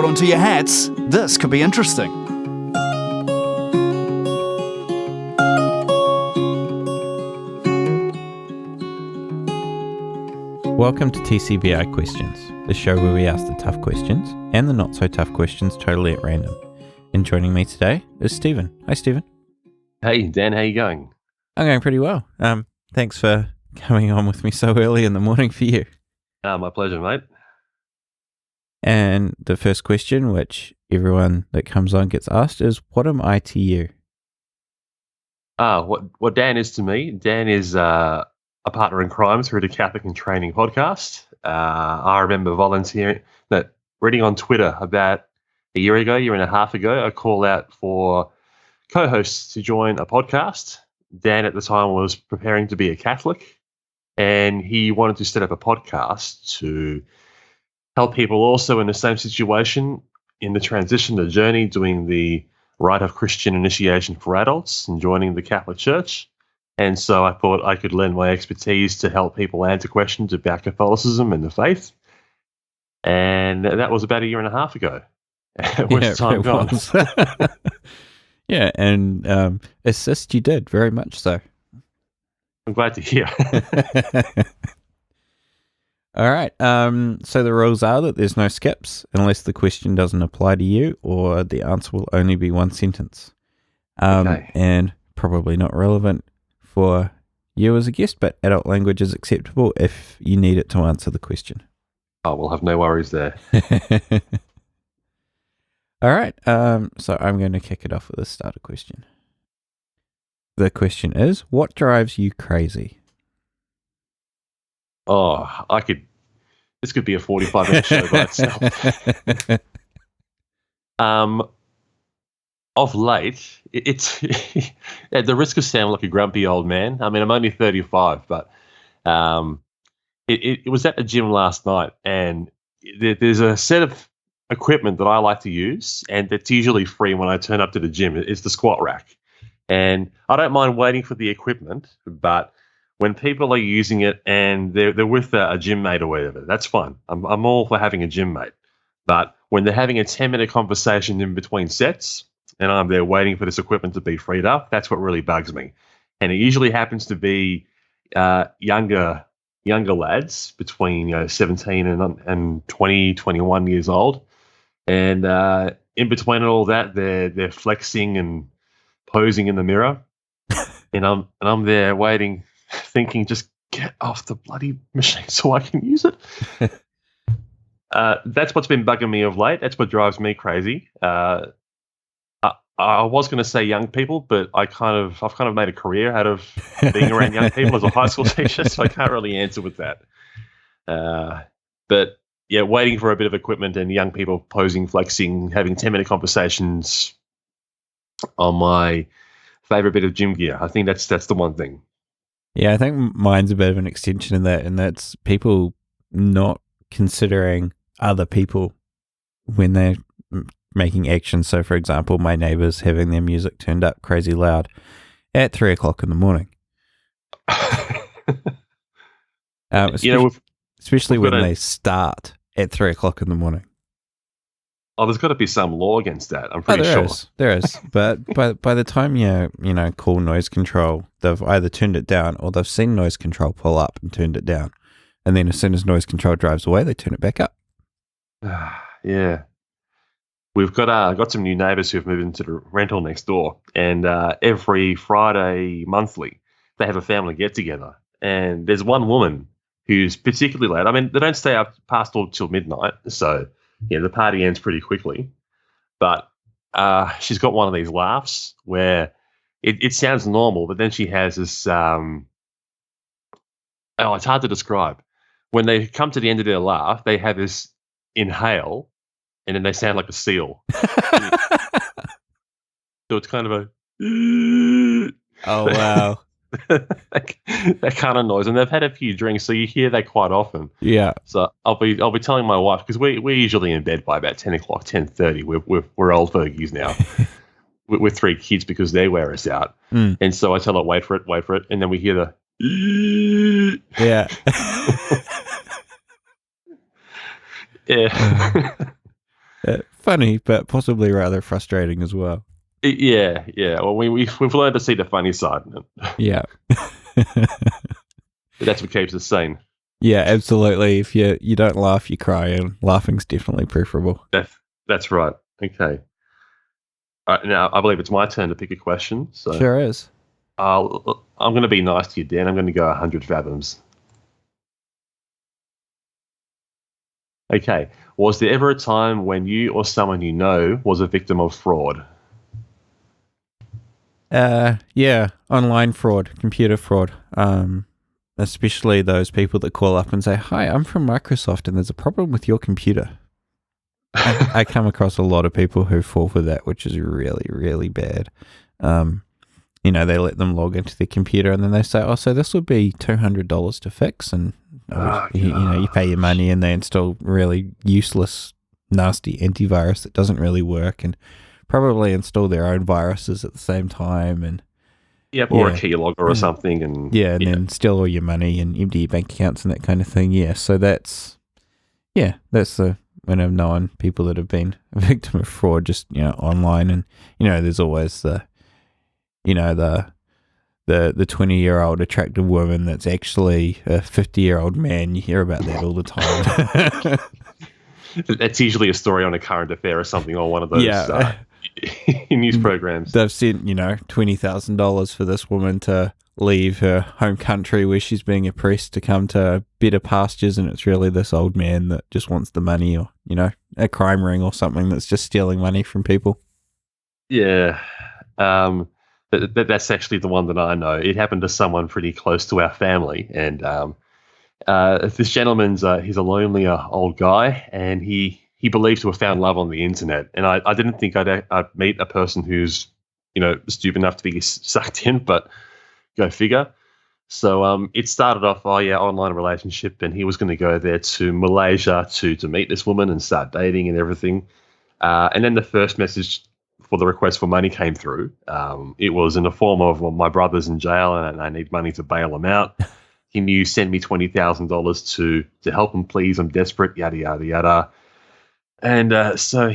hold on to your hats. This could be interesting. Welcome to TCBI Questions, the show where we ask the tough questions and the not so tough questions totally at random. And joining me today is Stephen. Hi, Stephen. Hey, Dan, how you going? I'm going pretty well. Thanks for coming on with me so early in the morning for you. My pleasure, mate. And the first question, which everyone that comes on gets asked, is what am I to you? What Dan is to me, Dan is a partner in crime through the Catholic and Training podcast. I remember reading on Twitter about a year and a half ago, a call out for co-hosts to join a podcast. Dan at the time was preparing to be a Catholic, and he wanted to set up a podcast to help people also in the same situation in the transition, the journey, doing the rite of Christian initiation for adults and joining the Catholic Church. And so I thought I could lend my expertise to help people answer questions about Catholicism and the faith. And that was about a year and a half ago. Where's the time gone? Yeah, and assist you did, very much so. I'm glad to hear. All right. So the rules are that there's no skips unless the question doesn't apply to you or the answer will only be one sentence. Okay. And probably not relevant for you as a guest, but adult language is acceptable if you need it to answer the question. Oh, we'll have no worries there. All right. So I'm going to kick it off with a starter question. The question is, what drives you crazy? Oh, this could be a 45-minute show by itself. Of late, it's at the risk of sounding like a grumpy old man. I mean, I'm only 35, but it was at the gym last night, and there's a set of equipment that I like to use, and that's usually free when I turn up to the gym. It's the squat rack, and I don't mind waiting for the equipment, but when people are using it and they're with a gym mate or whatever, that's fine. I'm all for having a gym mate. But when they're having a 10-minute conversation in between sets and I'm there waiting for this equipment to be freed up, that's what really bugs me. And it usually happens to be younger lads between 17 and 20, 21 years old. And in between all that, they're flexing and posing in the mirror. and I'm there waiting, thinking, just get off the bloody machine so I can use it. That's what's been bugging me of late. That's what drives me crazy. I was going to say young people, but I've kind of made a career out of being around young people as a high school teacher, so I can't really answer with that. But yeah, waiting for a bit of equipment and young people posing, flexing, having 10-minute conversations on my favorite bit of gym gear. I think that's the one thing. Yeah, I think mine's a bit of an extension in that, and that's people not considering other people when they're making action. So, for example, my neighbours having their music turned up crazy loud at 3 o'clock in the morning. Especially when they start at 3 o'clock in the morning. Oh, there's got to be some law against that. I'm pretty sure. There is. But by the time you call noise control, they've either turned it down or they've seen noise control pull up and turned it down. And then as soon as noise control drives away, they turn it back up. Yeah. We've got some new neighbours who've moved into the rental next door. And every Friday monthly, they have a family get-together. And there's one woman who's particularly late. I mean, they don't stay up past all till midnight, so yeah, the party ends pretty quickly. But she's got one of these laughs where it sounds normal, but then she has this. It's hard to describe. When they come to the end of their laugh, they have this inhale, and then they sound like a seal. So it's kind of a. Oh wow. that kind of noise, and they've had a few drinks, so you hear that quite often. Yeah. So I'll be telling my wife, because we're usually in bed by about 10 o'clock, 10:30. We're old fogies now. with 3 kids because they wear us out, and so I tell her wait for it, and then we hear the. Yeah. Yeah. funny, but possibly rather frustrating as well. Yeah. Well, we've learned to see the funny side, and Yeah. that's what keeps us sane. Yeah, absolutely. If you don't laugh, you cry, and laughing's definitely preferable. That's right. Okay. Now I believe it's my turn to pick a question. So Sure is. I'm going to be nice to you, Dan. I'm going to go 100 fathoms. Okay. Was there ever a time when you or someone you know was a victim of fraud? Yeah, online fraud, computer fraud. Especially those people that call up and say, "Hi, I'm from Microsoft, and there's a problem with your computer." I come across a lot of people who fall for that, which is really, really bad. They let them log into their computer, and then they say, "Oh, so this would be $200 to fix," and you pay your money, and they install really useless, nasty antivirus that doesn't really work, and probably install their own viruses at the same time, and Yep, or a keylogger or something, and then steal all your money and empty your bank accounts and that kind of thing. Yeah, so that's when I've known people that have been a victim of fraud, just online, and there's always the 20-year-old attractive woman that's actually a 50-year-old man. You hear about that all the time. That's usually a story on a current affair or something, or one of those news programs. They've sent $20,000 for this woman to leave her home country where she's being oppressed to come to better pastures, and it's really this old man that just wants the money, or a crime ring or something that's just stealing money from people. Yeah. That's actually the one that I know. It happened to someone pretty close to our family, and this gentleman's he's a lonely old guy, and he believed to have found love on the internet. And I didn't think I'd meet a person who's stupid enough to be sucked in, but go figure. So it started off online relationship, and he was going to go there to Malaysia to meet this woman and start dating and everything. And then the first message for the request for money came through. It was in the form of, well, my brother's in jail and I need money to bail him out. Can you send me $20,000 to help him, please? I'm desperate, yada, yada, yada. And so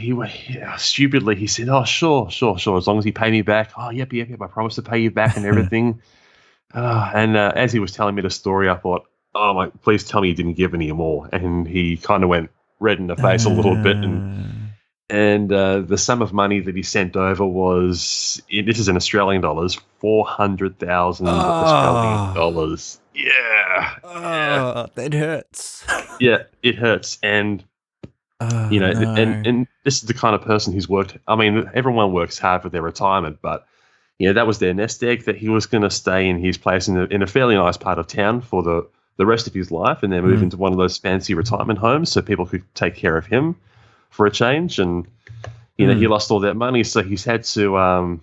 stupidly, he said, "Oh, sure. As long as you pay me back." "Oh, yep. I promise to pay you back and everything." And as he was telling me the story, I thought, "Oh, my, please tell me you didn't give any more." And he kind of went red in the face a little bit. And the sum of money that he sent over was, this is in Australian dollars, 400,000 Australian dollars. Yeah. That hurts. Yeah, it hurts. And, and this is the kind of person who's worked. I mean, everyone works hard for their retirement, but, that was their nest egg, that he was going to stay in his place in a fairly nice part of town for the rest of his life, and then move into one of those fancy retirement homes so people could take care of him for a change. And he lost all that money, so he's had to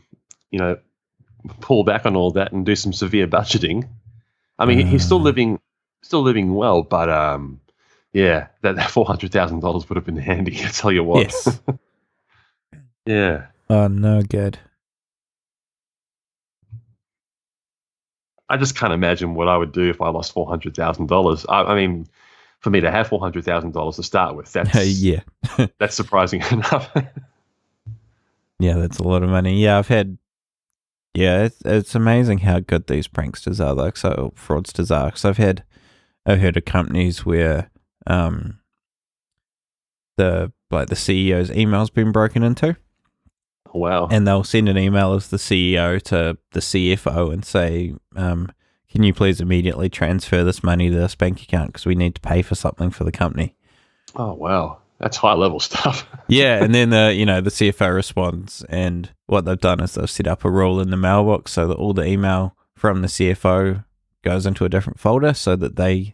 pull back on all that and do some severe budgeting. I mean, he's still living well, but that $400,000 would have been handy, I tell you what. Yes. Yeah. Oh, no good. I just can't imagine what I would do if I lost $400,000. I mean, for me to have $400,000 to start with, that's that's surprising enough. Yeah, that's a lot of money. Yeah, I've had. Yeah, it's amazing how good these pranksters are, though. So fraudsters are. Because I've heard of companies where the CEO's email's been broken into. Wow. And they'll send an email as the CEO to the CFO and say, "Can you please immediately transfer this money to this bank account because we need to pay for something for the company." Oh, wow. That's high level stuff. Yeah, and then the CFO responds, and what they've done is they've set up a rule in the mailbox so that all the email from the CFO goes into a different folder so that the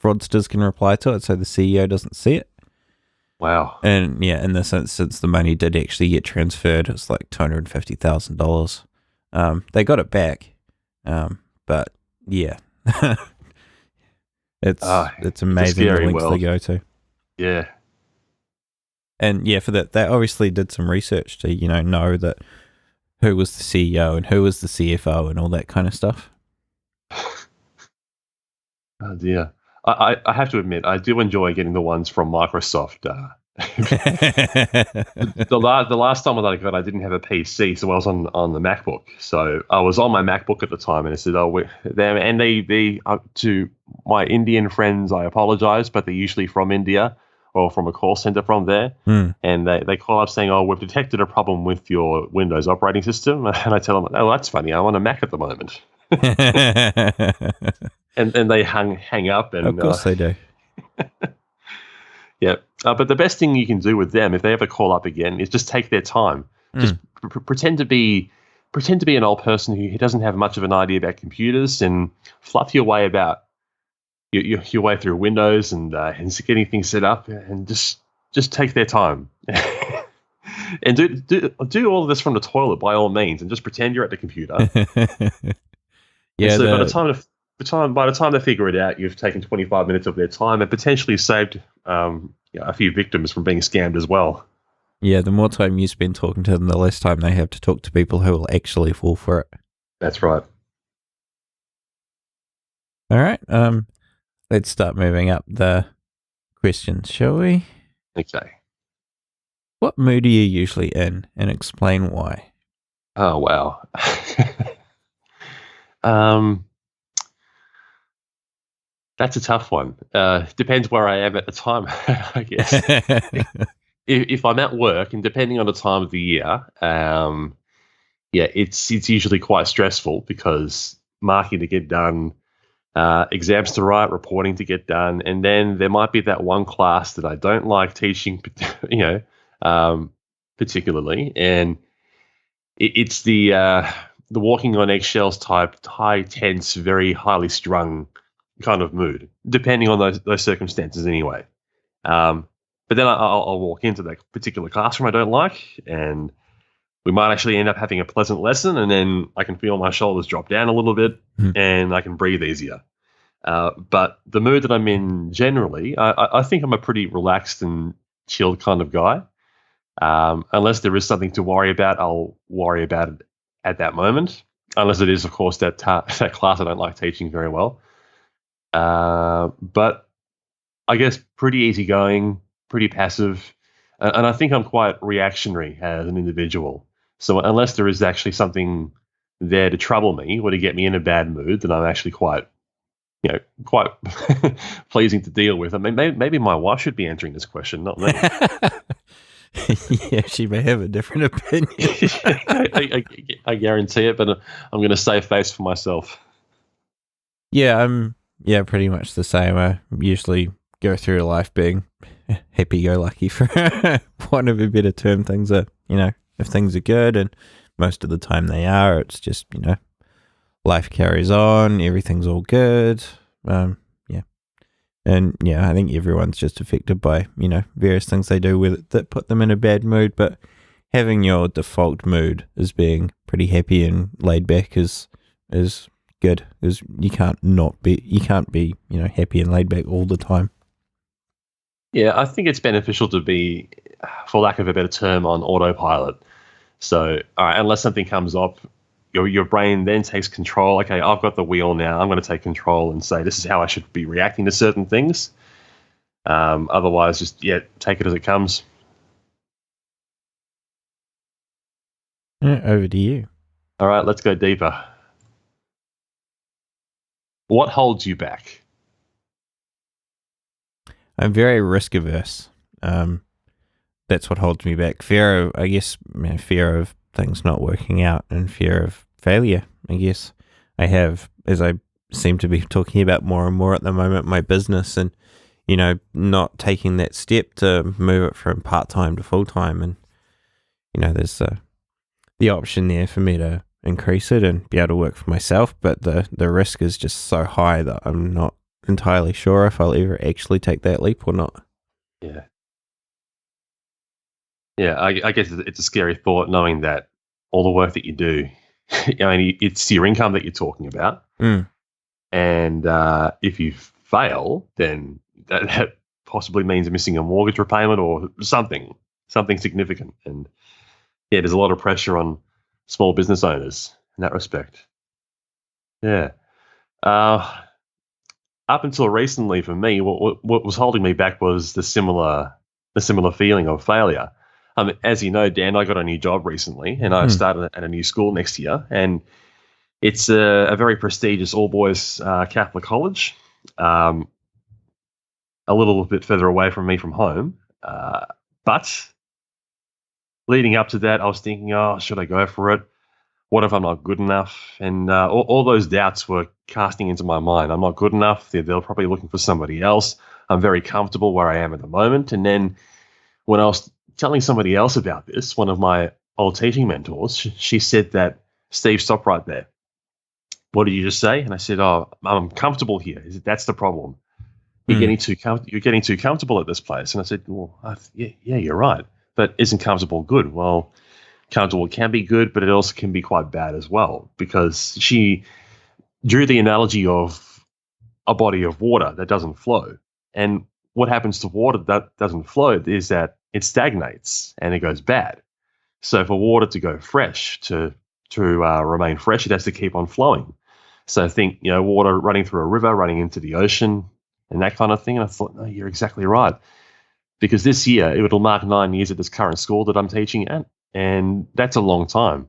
fraudsters can reply to it, so the CEO doesn't see it. Wow. And yeah, in this instance, the money did actually get transferred. It's like $250,000. They got it back, but yeah, it's amazing the lengths they go to. Yeah. And yeah, for that, they obviously did some research to know that who was the CEO and who was the CFO and all that kind of stuff. Oh dear. I have to admit, I do enjoy getting the ones from Microsoft The last time that I got, I didn't have a PC, so I was on the MacBook. So I was on my MacBook at the time, and I said, "Oh, them." And they to my Indian friends, I apologize, but they're usually from India or from a call center from there, and they call up saying, "Oh, we've detected a problem with your Windows operating system," and I tell them, "Oh, that's funny. I'm on a Mac at the moment," and they hang up, and Of course they do. yeah. But the best thing you can do with them, if they ever call up again, is just take their time. Just pretend to be an old person who doesn't have much of an idea about computers, and fluff your way about your way through Windows and getting things set up, and just take their time. And do all of this from the toilet by all means, and just pretend you're at the computer. Yeah. So by the time they figure it out, you've taken 25 minutes of their time and potentially saved a few victims from being scammed as well. Yeah, the more time you spend talking to them, the less time they have to talk to people who will actually fall for it. That's right. All right. Let's start moving up the questions, shall we? Okay. What mood are you usually in, and explain why? Oh, wow. That's a tough one. Depends where I am at the time, I guess. If I'm at work, and depending on the time of the year, it's usually quite stressful because marking to get done, exams to write, reporting to get done, and then there might be that one class that I don't like teaching, particularly, and it's the walking on eggshells type, high tense, very highly strung kind of mood, depending on those circumstances anyway. But then I'll walk into that particular classroom I don't like, and we might actually end up having a pleasant lesson, and then I can feel my shoulders drop down a little bit, and I can breathe easier. But the mood that I'm in generally, I think I'm a pretty relaxed and chilled kind of guy. Unless there is something to worry about, I'll worry about it at that moment. Unless it is, of course, that class I don't like teaching very well. But I guess pretty easygoing, pretty passive, and I think I'm quite reactionary as an individual. So unless there is actually something there to trouble me or to get me in a bad mood, then I'm actually quite pleasing to deal with. I mean, maybe my wife should be answering this question, not me. Yeah, she may have a different opinion. I guarantee it, but I'm going to save face for myself. Yeah, I'm pretty much the same. I usually go through life being happy-go-lucky, for want of a better term. Things are, if things are good, and most of the time they are, it's just, life carries on, everything's all good. And I think everyone's just affected by, various things they do with it that put them in a bad mood. But having your default mood as being pretty happy and laid back is good, because you can't be happy and laid back all the time. Yeah, I think it's beneficial to be, for lack of a better term, on autopilot. So, all right, unless something comes up, your brain then takes control. Okay, I've got the wheel now. I'm going to take control and say, this is how I should be reacting to certain things. Otherwise, just, take it as it comes. Over to you. All right, let's go deeper. What holds you back? I'm very risk averse. That's what holds me back. Fear of things not working out, and fear of failure. I guess I have, as I seem to be talking about more and more at the moment, my business, and not taking that step to move it from part-time to full-time, and there's the option there for me to increase it and be able to work for myself, but the risk is just so high that I'm not entirely sure if I'll ever actually take that leap or not. I guess it's a scary thought, knowing that all the work that you do, it's your income that you're talking about. And if you fail, then that possibly means missing a mortgage repayment or something significant. And there's a lot of pressure on small business owners in that respect. Up until recently, for me, what was holding me back was the similar a similar feeling of failure. As you know, Dan, I got a new job recently, and I've started at a new school next year, and it's a very prestigious all-boys Catholic college, a little bit further away from me from home. But leading up to that, I was thinking, oh, should I go for it? What if I'm not good enough? And all those doubts were casting into my mind. I'm not good enough. They're probably looking for somebody else. I'm very comfortable where I am at the moment. And then when I was telling somebody else about this, one of my old teaching mentors, she said that, Steve, stop right there. What did you just say? And I said, oh, I'm comfortable here. That's the problem. You're getting too comfortable at this place. And I said, well, yeah, you're right. But isn't comfortable good? Well, comfortable can be good, but it also can be quite bad as well, because she drew the analogy of a body of water that doesn't flow. And what happens to water that doesn't flow is that it stagnates and it goes bad. So for water to go fresh, to remain fresh, it has to keep on flowing. So think, water running through a river, running into the ocean, and that kind of thing. And I thought, no, you're exactly right. Because this year, it will mark 9 years at this current school that I'm teaching at. And that's a long time.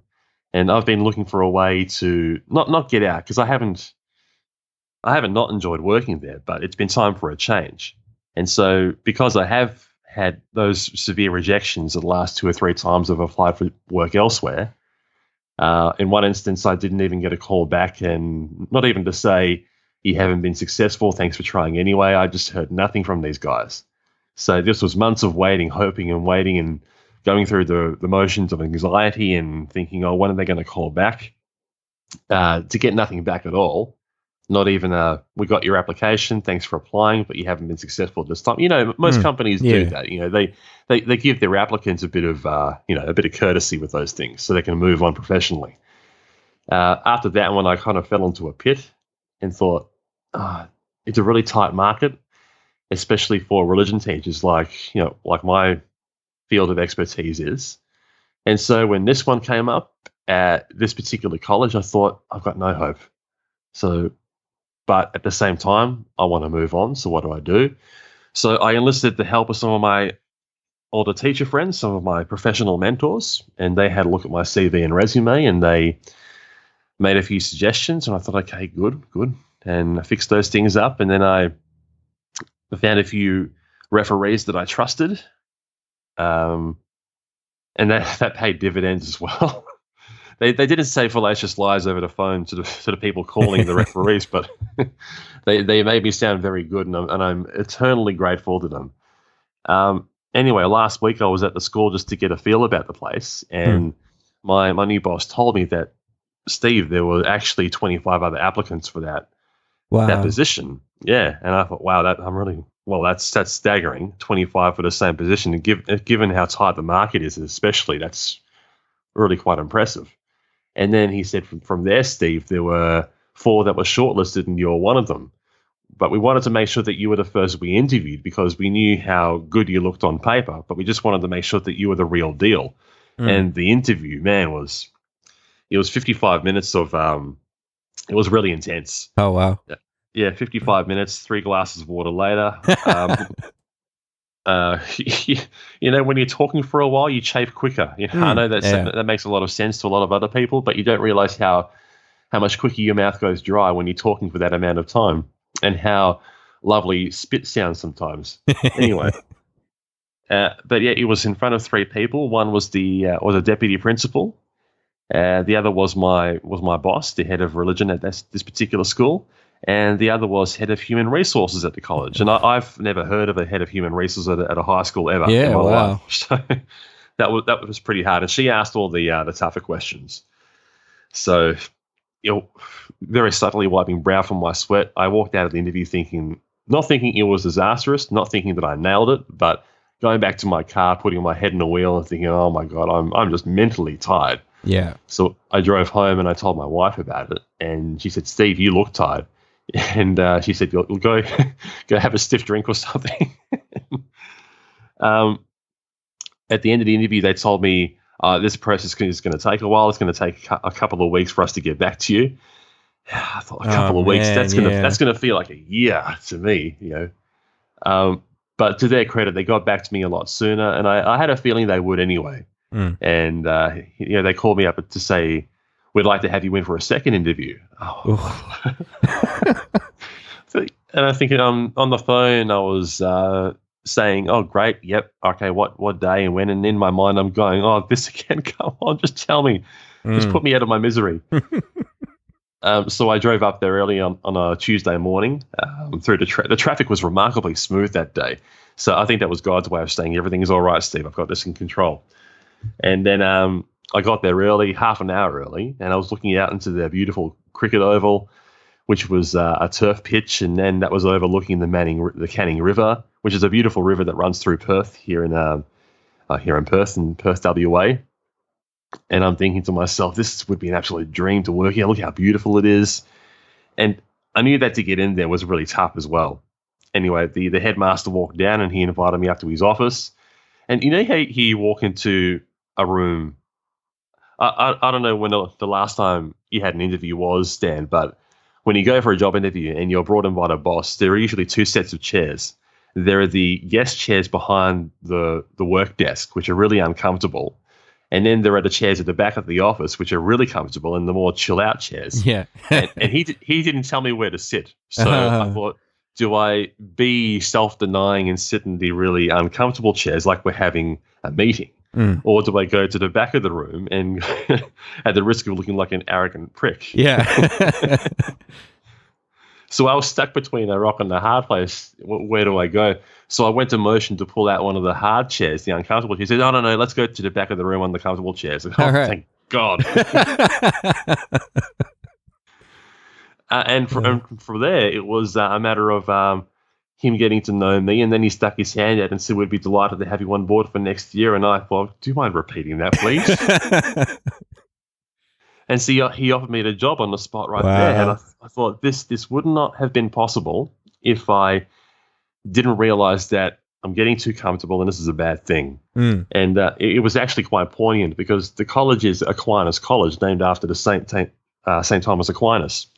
And I've been looking for a way to not get out, because I haven't not enjoyed working there, but it's been time for a change. And so because I have had those severe rejections the last 2 or 3 times I've applied for work elsewhere, in one instance, I didn't even get a call back, and not even to say, you haven't been successful, thanks for trying anyway. I just heard nothing from these guys. So this was months of waiting, hoping and waiting, and going through the motions of anxiety and thinking, oh, when are they going to call back? To get nothing back at all. Not even we got your application, thanks for applying, but you haven't been successful this time. Most companies do that. They give their applicants a bit of courtesy with those things, so they can move on professionally. After that one, I kind of fell into a pit and thought, it's a really tight market, especially for religion teachers, like my field of expertise is. And so when this one came up at this particular college, I thought, I've got no hope. But at the same time, I want to move on. So what do? So I enlisted the help of some of my older teacher friends, some of my professional mentors, and they had a look at my CV and resume, and they made a few suggestions. And I thought, okay, good. And I fixed those things up. And then I found a few referees that I trusted. And that paid dividends as well. They didn't say fallacious lies over the phone to the people calling the referees, but they made me sound very good, and I'm eternally grateful to them. Anyway, last week I was at the school just to get a feel about the place, and my new boss told me that, Steve, there were actually 25 other applicants for that position. Yeah, and I thought, wow, that's staggering. 25 for the same position, and given how tight the market is, especially, that's really quite impressive. And then he said, from there, Steve, there were 4 that were shortlisted, and you're one of them. But we wanted to make sure that you were the first we interviewed, because we knew how good you looked on paper, but we just wanted to make sure that you were the real deal. And the interview, man, it was 55 minutes of it was really intense. Oh, wow. Yeah, 55 minutes, 3 glasses of water later. When you're talking for a while, you chafe quicker. I know that makes a lot of sense to a lot of other people, but you don't realize how much quicker your mouth goes dry when you're talking for that amount of time, and how lovely spit sounds sometimes. Anyway, but yeah, it was in front of 3 people. One was was a deputy principal. The other was my boss, the head of religion at this particular school. And the other was head of human resources at the college. And I've never heard of a head of human resources at a high school ever in my life. So that was pretty hard. And she asked all the tougher questions. So, very subtly wiping brow from my sweat, I walked out of the interview not thinking it was disastrous, not thinking that I nailed it, but going back to my car, putting my head in the wheel and thinking, oh my God, I'm just mentally tired. Yeah. So I drove home and I told my wife about it. And she said, Steve, you look tired. And she said, "Go have a stiff drink or something." At the end of the interview, they told me this process is going to take a while. It's going to take a couple of weeks for us to get back to you. I thought a couple of weeks. That's going to feel like a year to me, But But to their credit, they got back to me a lot sooner, and I had a feeling they would anyway. And they called me up to say, we'd like to have you in for a second interview. Oh. And I think on the phone, I was saying, oh, great, yep, okay, what day and when? And in my mind, I'm going, oh, this again, come on, just tell me. Just put me out of my misery. So I drove up there early on a Tuesday morning through the traffic was remarkably smooth that day. So I think that was God's way of saying, everything's all right, Steve, I've got this in control. And then I got there early, half an hour early, and I was looking out into the beautiful cricket oval, which was a turf pitch, and then that was overlooking the Canning River, which is a beautiful river that runs through Perth here in Perth, in Perth, WA. And I'm thinking to myself, this would be an absolute dream to work here. Look how beautiful it is. And I knew that to get in there was really tough as well. Anyway, the headmaster walked down and he invited me up to his office. And you know how you walk into a room, I don't know when the last time you had an interview was, Stan, but when you go for a job interview and you're brought in by the boss, there are usually two sets of chairs. There are the guest chairs behind the work desk, which are really uncomfortable. And then there are the chairs at the back of the office, which are really comfortable, and the more chill-out chairs. Yeah. and he didn't tell me where to sit. So I thought, do I be self-denying and sit in the really uncomfortable chairs like we're having a meeting? Or do I go to the back of the room and at the risk of looking like an arrogant prick? Yeah. So I was stuck between a rock and a hard place. Where do I go? So I went to motion to pull out one of the hard chairs, the uncomfortable chairs. He said, no, let's go to the back of the room on the comfortable chairs. Like, right. Thank God. And from there, it was a matter of him getting to know me, and then he stuck his hand out and said, we'd be delighted to have you on board for next year. And I thought, do you mind repeating that, please? And so he offered me the job on the spot right there. And I thought this would not have been possible if I didn't realize that I'm getting too comfortable and this is a bad thing. And it was actually quite poignant because the college is Aquinas College, named after the St. Thomas Aquinas.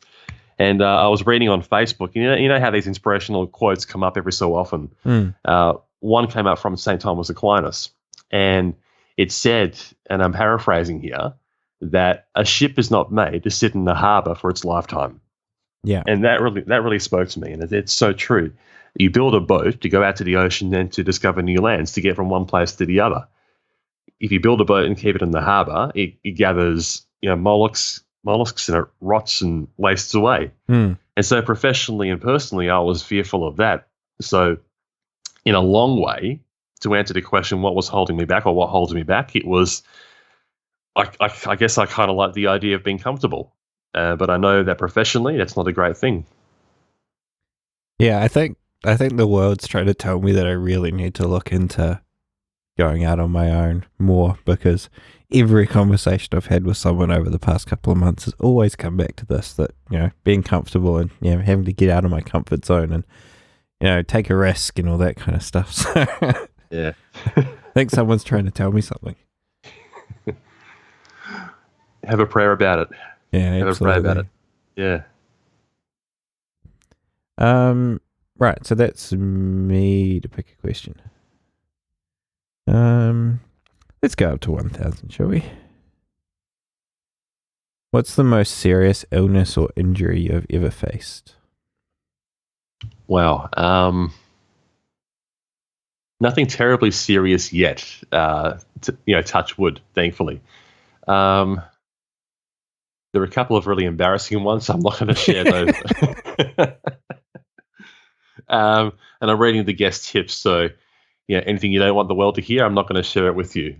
And I was reading on Facebook, you know how these inspirational quotes come up every so often. One came up from St. Thomas Aquinas, and it said, and I'm paraphrasing here, that a ship is not made to sit in the harbor for its lifetime. Yeah. And that really spoke to me, and it's so true. You build a boat to go out to the ocean and to discover new lands, to get from one place to the other. If you build a boat and keep it in the harbor, it gathers mollusks and it rots and wastes away. And so professionally and personally, I was fearful of that. So in a long way, to answer the question, what was holding me back or what holds me back, it was I guess I kind of like the idea of being comfortable, but I know that professionally that's not a great thing. Yeah, I think the world's trying to tell me that I really need to look into going out on my own more, because every conversation I've had with someone over the past couple of months has always come back to this, that, being comfortable and, having to get out of my comfort zone and, take a risk and all that kind of stuff. So yeah. I think someone's trying to tell me something. Have a prayer about it. Yeah, Have absolutely. a prayer about it. Yeah. Right, so that's me to pick a question. Let's go up to 1,000, shall we? What's the most serious illness or injury you've ever faced? Wow. Nothing terribly serious yet. Touch wood, thankfully. There are a couple of really embarrassing ones, so I'm not going to share those. And I'm reading the guest tips, so anything you don't want the world to hear, I'm not going to share it with you.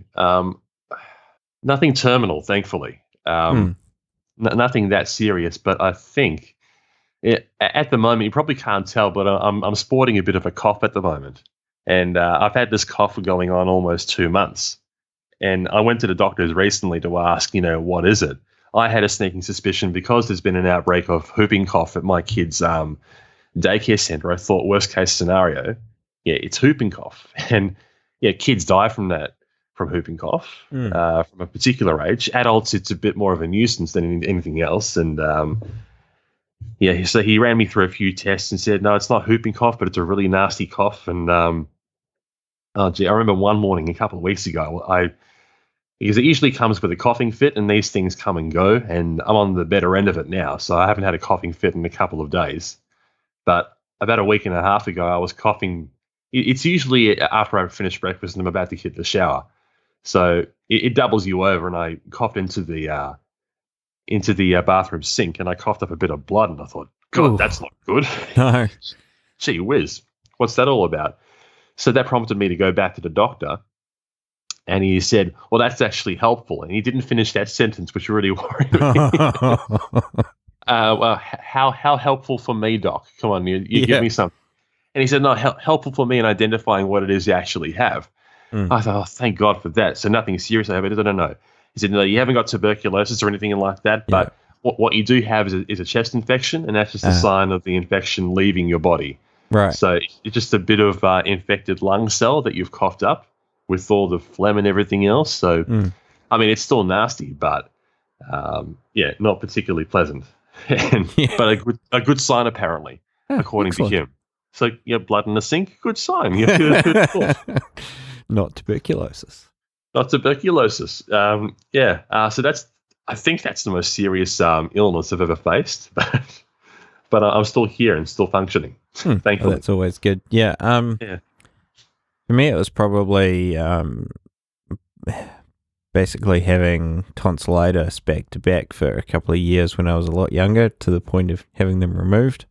Nothing terminal, thankfully. Nothing that serious, but I think at the moment, you probably can't tell, but I'm sporting a bit of a cough at the moment. And I've had this cough going on almost 2 months. And I went to the doctors recently to ask, what is it? I had a sneaking suspicion because there's been an outbreak of whooping cough at my kids' daycare center. I thought worst case scenario, it's whooping cough. And kids die from that, from whooping cough, from a particular age. Adults, it's a bit more of a nuisance than anything else. And so he ran me through a few tests and said, no, it's not whooping cough, but it's a really nasty cough. And Oh, gee, I remember one morning a couple of weeks ago, because it usually comes with a coughing fit, and these things come and go, and I'm on the better end of it now, so I haven't had a coughing fit in a couple of days. But about a week and a half ago, I was coughing. It's usually after I've finished breakfast and I'm about to hit the shower. So it doubles you over, and I coughed into the bathroom sink, and I coughed up a bit of blood, and I thought, God, Ooh. that's not good. No. Gee whiz, what's that all about? So that prompted me to go back to the doctor, and he said, well, that's actually helpful. And he didn't finish that sentence, which really worried me. Well, how helpful for me, Doc? Come on, you give me something. And he said, no, helpful for me in identifying what it is you actually have. I thought, oh, thank God for that. So nothing serious I have. I don't know. He said, no, you haven't got tuberculosis or anything like that, but what you do have is a chest infection, and that's just a sign of the infection leaving your body. Right. So it's just a bit of infected lung cell that you've coughed up with all the phlegm and everything else. So, I mean, it's still nasty, but not particularly pleasant. But a good sign, apparently, according to him. So, blood in the sink, good sign. Good. Not tuberculosis. Not tuberculosis. So I think that's the most serious illness I've ever faced. But I'm still here and still functioning. Thankfully. Well, that's always good. Yeah. For me, it was probably basically having tonsillitis back to back for a couple of years when I was a lot younger, to the point of having them removed.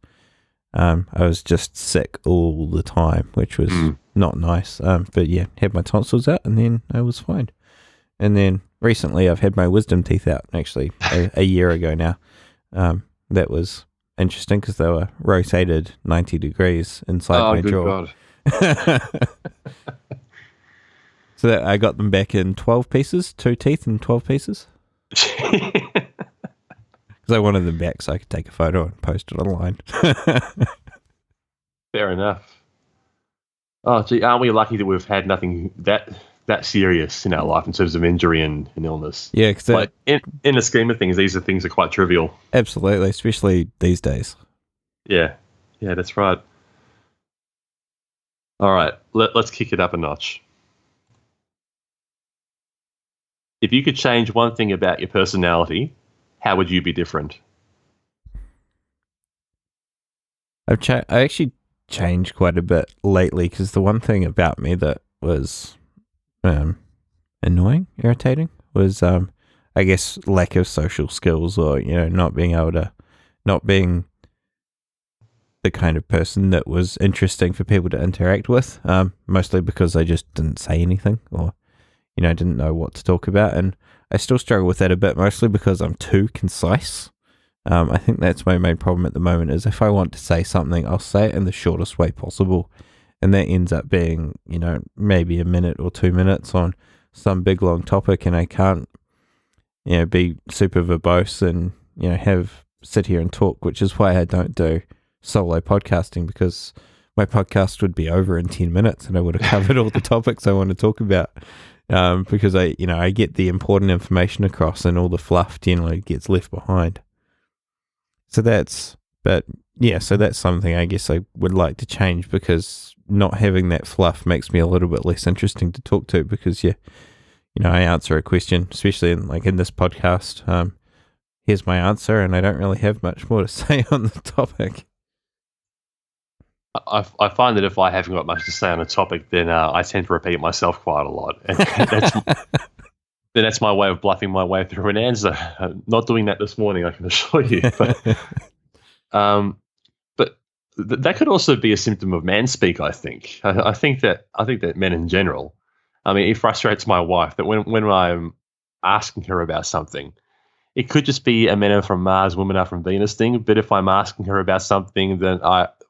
I was just sick all the time, which was not nice. But yeah, had my tonsils out, and then I was fine. And then recently I've had my wisdom teeth out, actually, a year ago now. That was interesting because they were rotated 90 degrees inside my jaw. God. So that I got them back in 12 pieces, 2 teeth in 12 pieces. Because I wanted them back so I could take a photo and post it online. Fair enough. Oh, gee, aren't we lucky that we've had nothing that serious in our life in terms of injury and illness? Yeah, because in the scheme of things, these things are quite trivial. Absolutely, especially these days. Yeah, that's right. All right, let's kick it up a notch. If you could change one thing about your personality, how would you be different? I actually changed quite a bit lately, because the one thing about me that was annoying, irritating, was I guess lack of social skills, or not being the kind of person that was interesting for people to interact with. Mostly because I just didn't say anything, or didn't know what to talk about, and I still struggle with that a bit, mostly because I'm too concise. I think that's my main problem at the moment, is if I want to say something, I'll say it in the shortest way possible, and that ends up being, maybe a minute or 2 minutes on some big long topic, and I can't, be super verbose and, sit here and talk, which is why I don't do solo podcasting, because my podcast would be over in 10 minutes and I would have covered all the topics I want to talk about. Because I get the important information across, and all the fluff generally gets left behind. So that's something I guess I would like to change, because not having that fluff makes me a little bit less interesting to talk to, because I answer a question, especially in this podcast. Here's my answer, and I don't really have much more to say on the topic. I find that if I haven't got much to say on a topic, then I tend to repeat myself quite a lot. And that's my way of bluffing my way through an answer. Not doing that this morning, I can assure you. But that could also be a symptom of manspeak, I think. I think that men in general, it frustrates my wife that when I'm asking her about something, it could just be a men are from Mars, women are from Venus thing. But if I'm asking her about something, then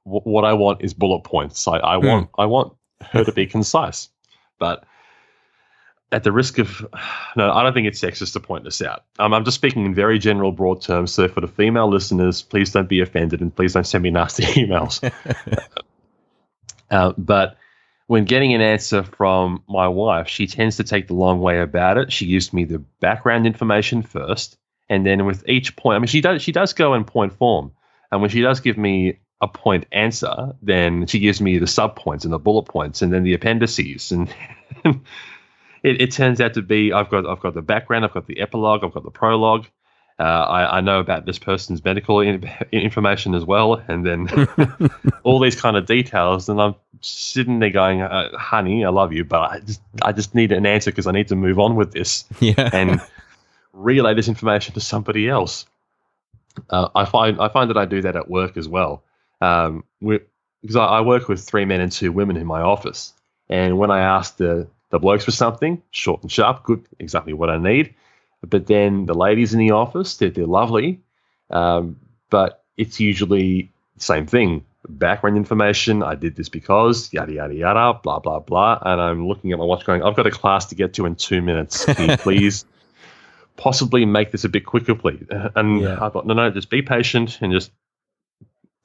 what I want is bullet points. I want her to be concise. But at the risk of, no, I don't think it's sexist to point this out. I'm just speaking in very general, broad terms. So for the female listeners, please don't be offended, and please don't send me nasty emails. But when getting an answer from my wife, she tends to take the long way about it. She gives me the background information first, and then with each point, she does go in point form. And when she does give me a point answer, then she gives me the sub points and the bullet points and then the appendices, and it turns out to be I've got the background, I've got the epilogue, I've got the prologue. I know about this person's medical information as well, and then all these kind of details. And I'm sitting there going, "Honey, I love you, but I just need an answer because I need to move on with this and relay this information to somebody else." I find that I do that at work as well, because I work with 3 men and 2 women in my office, and when I ask the blokes for something short and sharp, good, exactly what I need. But then the ladies in the office, they're lovely, but it's usually the same thing. Background information, I did this because, yada, yada, yada, blah, blah, blah. And I'm looking at my watch going, I've got a class to get to in 2 minutes. Can you please possibly make this a bit quicker, please? And I thought, no, just be patient and just,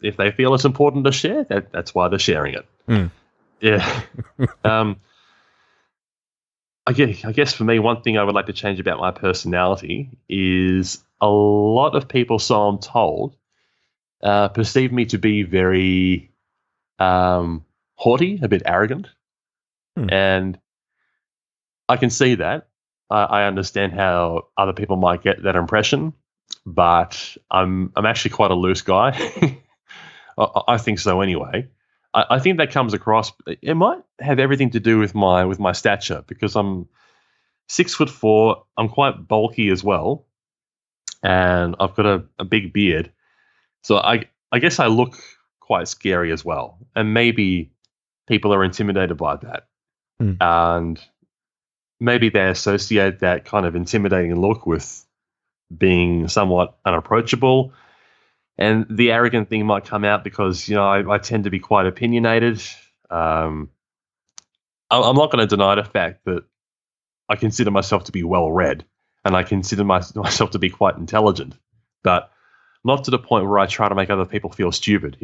if they feel it's important to share, that's why they're sharing it. Yeah. I guess for me, one thing I would like to change about my personality is a lot of people, so I'm told, perceive me to be very haughty, a bit arrogant. And I can see that. I understand how other people might get that impression, but I'm actually quite a loose guy. I think so anyway. I think that comes across. It might have everything to do with my stature, because I'm 6'4". I'm quite bulky as well, and I've got a big beard. So I guess I look quite scary as well, and maybe people are intimidated by that, and maybe they associate that kind of intimidating look with being somewhat unapproachable. And the arrogant thing might come out because, I tend to be quite opinionated. I'm not going to deny the fact that I consider myself to be well-read, and I consider myself to be quite intelligent, but not to the point where I try to make other people feel stupid,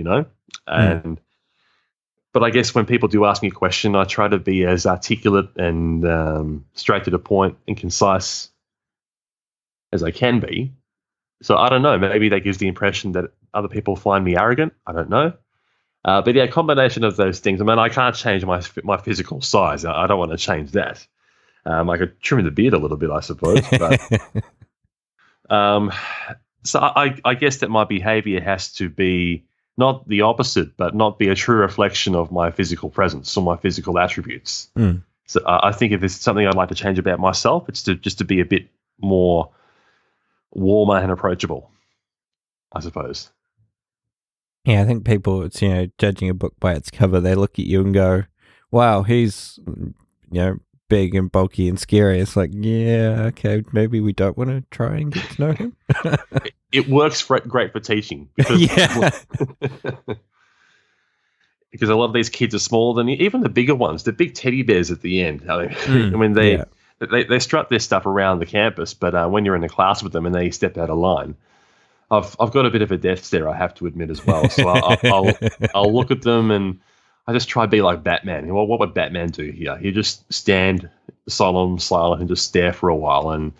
And but I guess when people do ask me a question, I try to be as articulate and straight to the point and concise as I can be. So I don't know. Maybe that gives the impression that other people find me arrogant. I don't know. But yeah, a combination of those things. I mean, I can't change my physical size. I don't want to change that. I could trim the beard a little bit, I suppose. But so I guess that my behavior has to be not the opposite, but not be a true reflection of my physical presence or my physical attributes. So I think if there's something I'd like to change about myself, it's just to be a bit more warmer and approachable, I suppose. Yeah, I think people, it's, judging a book by its cover, they look at you and go, wow, he's, big and bulky and scary. It's like, yeah, okay, maybe we don't want to try and get to know him. It works great for teaching. Because, because a lot of these kids are smaller than even the bigger ones, the big teddy bears at the end. They strut their stuff around the campus, but when you're in the class with them and they step out of line, I've got a bit of a death stare, I have to admit as well. So I'll look at them and I just try to be like Batman. Well, what would Batman do here? He just stand solemn, silent, and just stare for a while, and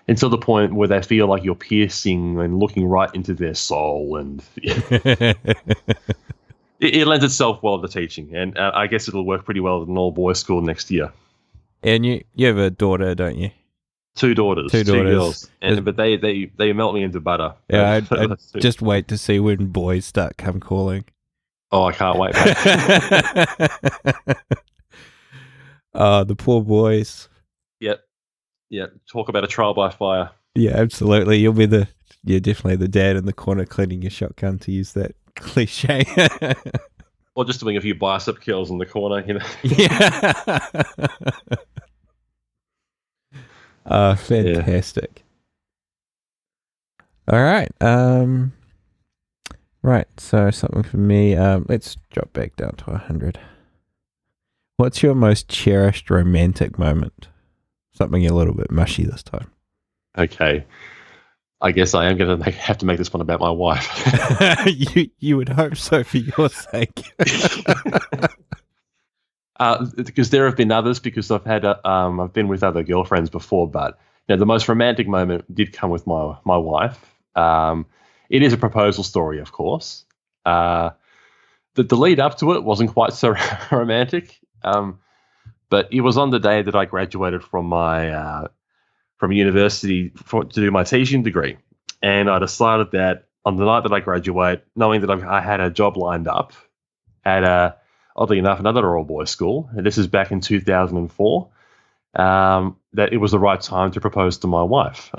until the point where they feel like you're piercing and looking right into their soul, and it lends itself well to teaching, and I guess it'll work pretty well at an all-boys school next year. And you have a daughter, don't you? 2 daughters. 2 girls. But they melt me into butter. Yeah, I'd just wait to see when boys start come calling. Oh, I can't wait. The poor boys. Yep. Talk about a trial by fire. Yeah, absolutely. You're definitely the dad in the corner cleaning your shotgun, to use that cliche. Or just doing a few bicep curls in the corner, Yeah. Fantastic. Yeah. All right. Right. So something for me. Let's drop back down to 100. What's your most cherished romantic moment? Something a little bit mushy this time. Okay. I guess I am going to have to make this one about my wife. You would hope so, for your sake. Because there have been others, because I've been with other girlfriends before, but the most romantic moment did come with my wife. It is a proposal story, of course. the lead up to it wasn't quite so romantic, but it was on the day that I graduated from my from university to do my teaching degree, and I decided that on the night that I graduate, knowing that I had a job lined up at oddly enough another all boys school, and this is back in 2004, that it was the right time to propose to my wife.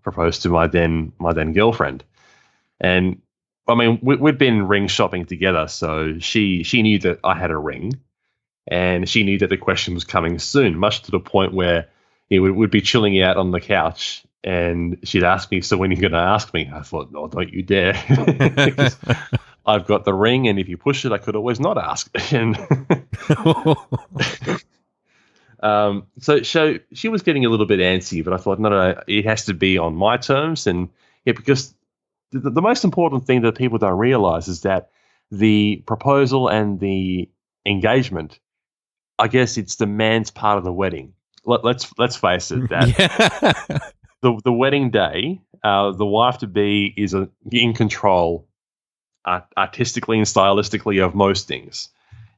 Propose to my then girlfriend, and I mean we'd been ring shopping together, so she knew that I had a ring, and she knew that the question was coming soon, much to the point where we'd be chilling out on the couch, and she'd ask me, "So when are you going to ask me?" I thought, "No, don't you dare." Because I've got the ring, and if you push it, I could always not ask. And so she was getting a little bit antsy, but I thought, no, it has to be on my terms. And because the most important thing that people don't realize is that the proposal and the engagement, I guess it's the man's part of the wedding. Let's face it, that the wedding day, the wife-to-be is in control artistically and stylistically of most things.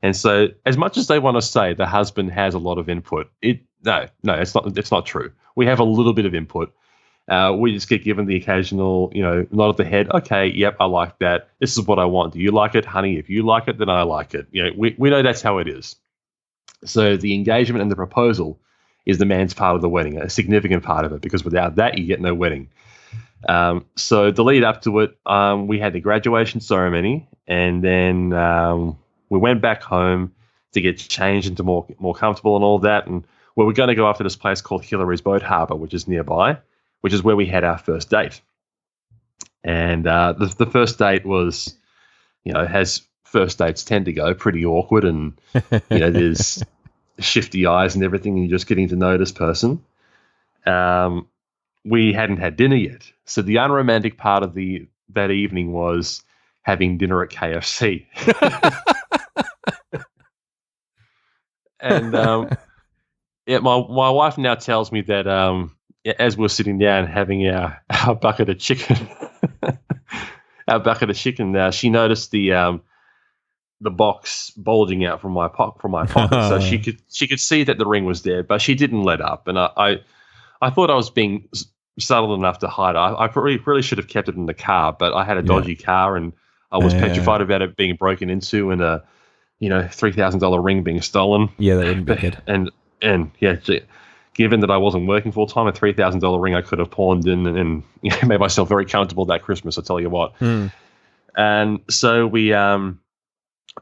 And so as much as they want to say the husband has a lot of input, no, it's not true. We have a little bit of input. We just get given the occasional, nod of the head. Okay, yep, I like that. This is what I want. Do you like it, honey? If you like it, then I like it. We know that's how it is. So the engagement and the proposal is the man's part of the wedding, a significant part of it, because without that, you get no wedding. So the lead up to it, we had the graduation ceremony, and then we went back home to get changed into more comfortable and all that. And we were going to go after this place called Hillary's Boat Harbour, which is nearby, which is where we had our first date. And the first date was, as first dates tend to go, pretty awkward, and there's shifty eyes and everything, and you're just getting to know this person. We hadn't had dinner yet, so the unromantic part of that evening was having dinner at KFC. And my wife now tells me that as we're sitting down having our bucket of chicken, she noticed the box bulging out from my pocket, so she could see that the ring was there, but she didn't let up. And I thought I was being subtle enough to hide it. I really should have kept it in the car, but I had a dodgy car, and I was petrified about it being broken into and a $3,000 ring being stolen. Yeah, that wouldn't be good. And given that I wasn't working full time, a $3,000 ring I could have pawned and made myself very comfortable that Christmas. I tell you what. And so we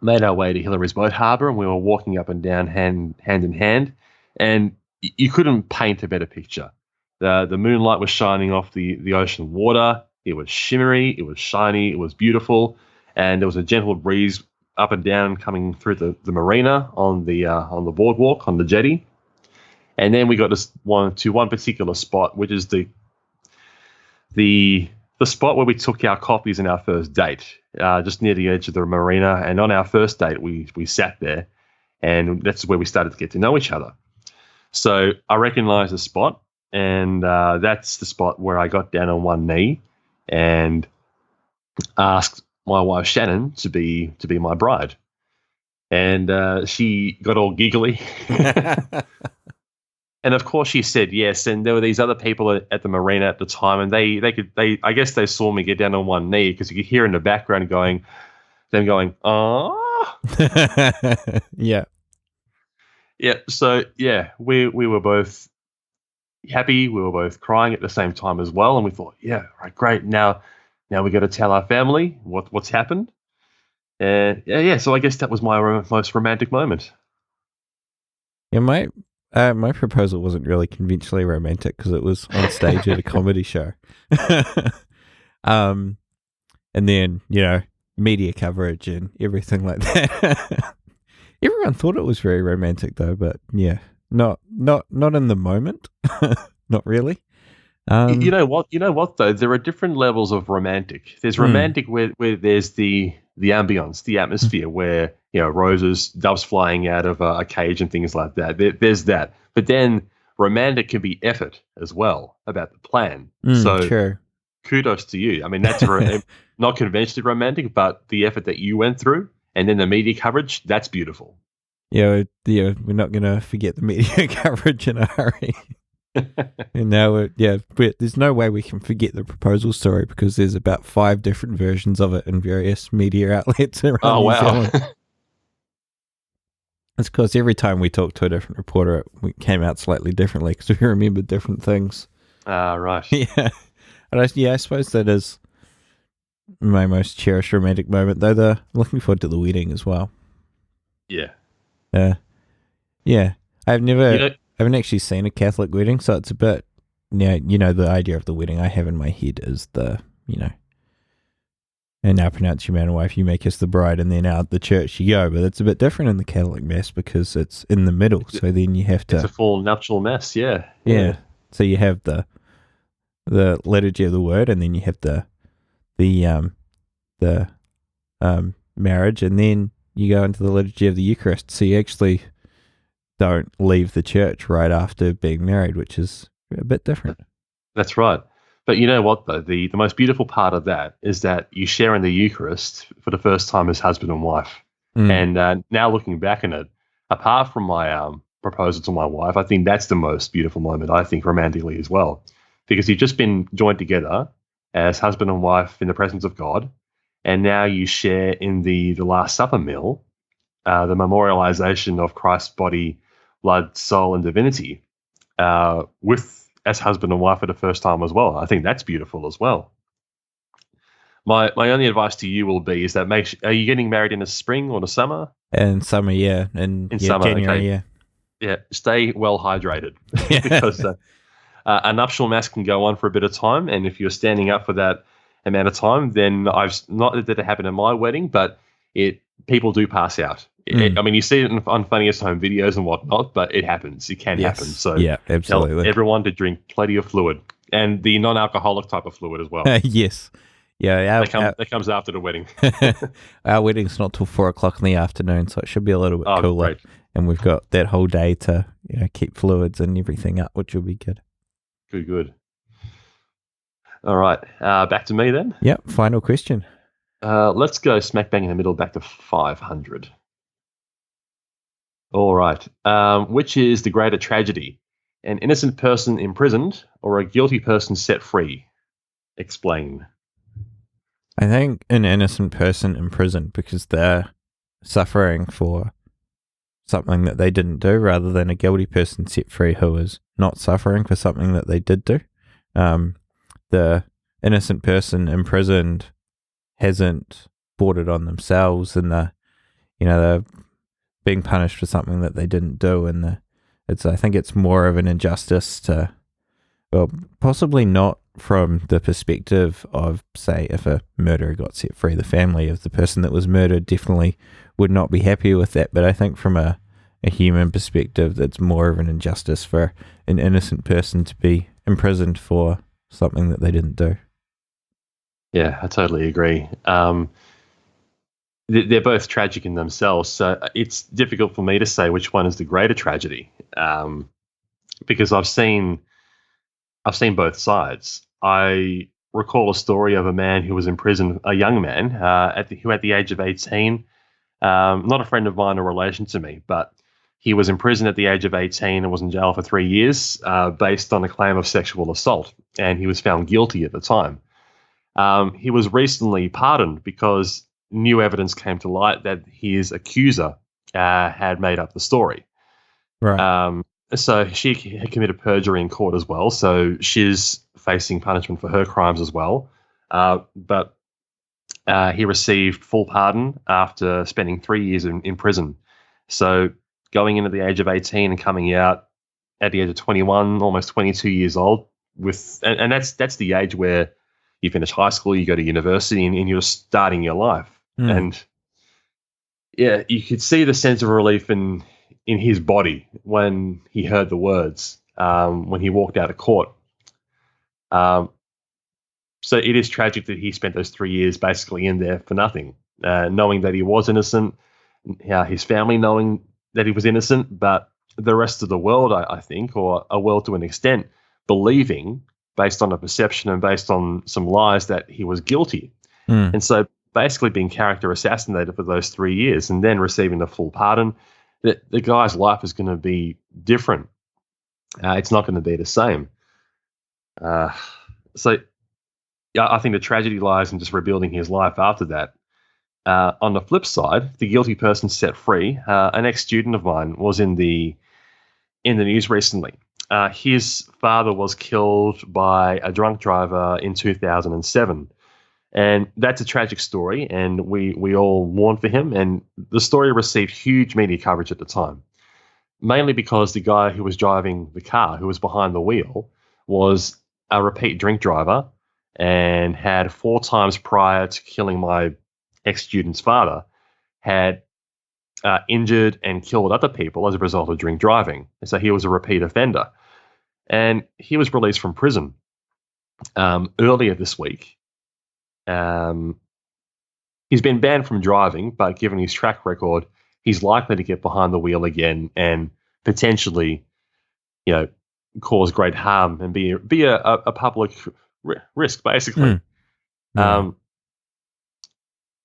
made our way to Hillary's Boat Harbour, and we were walking up and down hand in hand, and you couldn't paint a better picture. The moonlight was shining off the ocean water. It was shimmery, it was shiny, it was beautiful, and there was a gentle breeze up and down coming through the marina on the boardwalk, on the jetty. And then we got to one particular spot, which is the spot where we took our coffees in our first date, just near the edge of the marina. And on our first date, we sat there, and that's where we started to get to know each other. So I recognized the spot, and that's the spot where I got down on one knee and asked my wife Shannon to be my bride. And she got all giggly. And of course she said yes. And there were these other people at the marina at the time, and they I guess they saw me get down on one knee, because you could hear in the background them going, "Oh." Yeah. Yeah. So yeah, we were both happy. We were both crying at the same time as well. And we thought, yeah, right, great. Now we got to tell our family what's happened. And yeah. So I guess that was my most romantic moment. Yeah, my proposal wasn't really conventionally romantic because it was on stage at a comedy show. And then, media coverage and everything like that. Everyone thought it was very romantic though, but yeah, not in the moment. Not really. You know what though? There are different levels of romantic. There's romantic where there's the ambience, the atmosphere, where roses, doves flying out of a cage and things like that. There's that. But then romantic can be effort as well, about the plan. So sure. Kudos to you. I mean, that's not conventionally romantic, but the effort that you went through and then the media coverage, that's beautiful. Yeah, we're not going to forget the media coverage in a hurry. And now, but there's no way we can forget the proposal story because there's about 5 different versions of it in various media outlets around New Zealand. It's because every time we talked to a different reporter, it came out slightly differently because we remembered different things. Right. Yeah. And I suppose that is my most cherished romantic moment, though. Looking forward to the wedding as well. Yeah. Yeah. I haven't actually seen a Catholic wedding, so it's a bit, the idea of the wedding I have in my head is and now pronounce your man and wife, you make us the bride, and then out the church you go. But it's a bit different in the Catholic Mass because it's in the middle, so then you have to... It's a full nuptial Mass, yeah. Yeah. So you have the liturgy of the word, and then you have the marriage, and then you go into the liturgy of the Eucharist. So you actually don't leave the church right after being married, which is a bit different. That's right. But you know what, though? The most beautiful part of that is that you share in the Eucharist for the first time as husband and wife. And now looking back on it, apart from my proposal to my wife, I think that's the most beautiful moment, I think, romantically as well. Because you've just been joined together as husband and wife in the presence of God, and now you share in the Last Supper meal, the memorialization of Christ's body, blood, soul, and divinity as husband and wife for the first time as well. I think that's beautiful as well. My only advice to you will be is that are you getting married in the spring or the summer? In summer, yeah. In summer, January, okay. yeah. Yeah, stay well hydrated because a nuptial Mass can go on for a bit of time, and if you're standing up for that amount of time, then not that it happened in my wedding, but people do pass out. I mean, you see it on Funniest Home videos and whatnot, but it happens. It can happen. So yeah, absolutely. Tell everyone to drink plenty of fluid, and the non-alcoholic type of fluid as well. Yes. Yeah, that comes after the wedding. Our wedding's not till 4:00 in the afternoon, so it should be a little bit cooler. Great. And we've got that whole day to keep fluids and everything up, which will be good. Good. All right, back to me then. Yep. Final question. Let's go smack bang in the middle, back to 500. All right. Which is the greater tragedy? An innocent person imprisoned or a guilty person set free? Explain. I think an innocent person imprisoned because they're suffering for something that they didn't do rather than a guilty person set free who is not suffering for something that they did do. The innocent person imprisoned hasn't brought it on themselves, and they're being punished for something that they didn't do, and I think it's more of an injustice possibly not from the perspective of, say, if a murderer got set free, the family of the person that was murdered definitely would not be happy with that, but I think from a human perspective, that's more of an injustice for an innocent person to be imprisoned for something that they didn't do. Yeah, I totally agree. They're both tragic in themselves, so it's difficult for me to say which one is the greater tragedy, because I've seen both sides. I recall a story of a man who was in prison, a young man, who at the age of 18, not a friend of mine or relation to me, but he was in prison at the age of 18 and was in jail for 3 years based on a claim of sexual assault, and he was found guilty at the time. He was recently pardoned because new evidence came to light that his accuser had made up the story. Right. So she had committed perjury in court as well, so she's facing punishment for her crimes as well. But he received full pardon after spending 3 years in prison. So going into the age of 18 and coming out at the age of 21, almost 22 years old, and that's the age where you finish high school, you go to university, and you're starting your life. And yeah, you could see the sense of relief in his body when he heard the words, when he walked out of court. So it is tragic that he spent those 3 years basically in there for nothing, knowing that he was innocent, his family knowing that he was innocent, but the rest of the world, I think, or a world to an extent, believing, based on a perception and based on some lies, that he was guilty. And so basically being character assassinated for those 3 years and then receiving a full pardon, the guy's life is going to be different. It's not going to be the same. So yeah, I think the tragedy lies in just rebuilding his life after that. On the flip side, the guilty person set free. An ex-student of mine was in the news recently. His father was killed by a drunk driver in 2007. And that's a tragic story, and we all mourn for him. And the story received huge media coverage at the time, mainly because the guy who was driving the car, who was behind the wheel, was a repeat drink driver and had 4 times prior to killing my ex-student's father, had injured and killed other people as a result of drink driving. And so he was a repeat offender. And he was released from prison earlier this week. He's been banned from driving, but given his track record, he's likely to get behind the wheel again and potentially, cause great harm and be a public risk, basically. Yeah.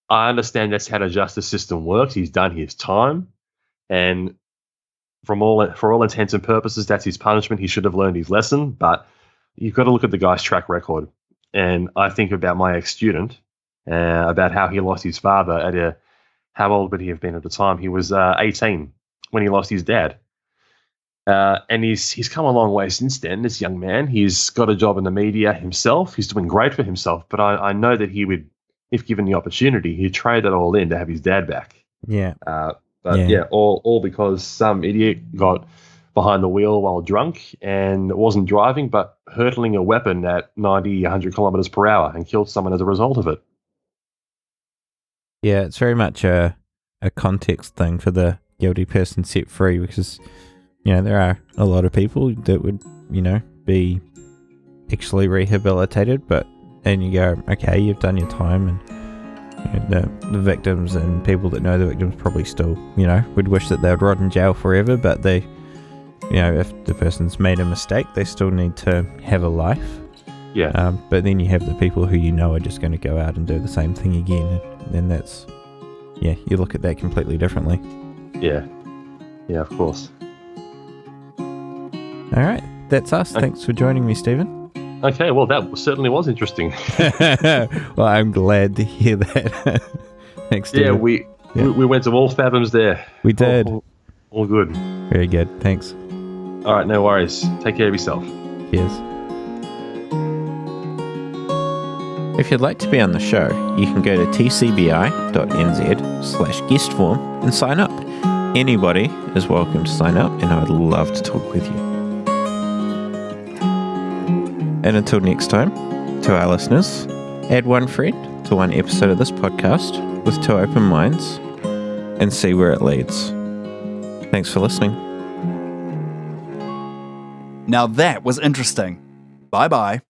I understand that's how the justice system works. He's done his time, and for all intents and purposes, that's his punishment. He should have learned his lesson, but you've got to look at the guy's track record. And I think about my ex-student, about how he lost his father how old would he have been at the time? He was 18 when he lost his dad. And he's come a long way since then, this young man. He's got a job in the media himself. He's doing great for himself. But I know that he would, if given the opportunity, he'd trade that all in to have his dad back. Yeah. All because some idiot got behind the wheel while drunk and wasn't driving, but hurtling a weapon at 90, 100 kilometers per hour and killed someone as a result of it. Yeah, it's very much a context thing for the guilty person set free, because there are a lot of people that would be actually rehabilitated, and you go, okay, you've done your time, and the victims and people that know the victims probably still would wish that they would rot in jail forever, but they if the person's made a mistake, they still need to have a life. Yeah. But then you have the people who are just going to go out and do the same thing again, and that's you look at that completely differently. Yeah, of course. All right, that's us. Thanks for joining me, Stephen. Okay, well, that certainly was interesting. Well, I'm glad to hear that. Thanks, Stephen. Yeah, we went to all fathoms there. We did. All good. Very good. Thanks. All right, no worries. Take care of yourself. Cheers. If you'd like to be on the show, you can go to tcbi.nz/guest form and sign up. Anybody is welcome to sign up, and I would love to talk with you. And until next time, to our listeners, add one friend to one episode of this podcast with 2 open minds and see where it leads. Thanks for listening. Now that was interesting. Bye-bye.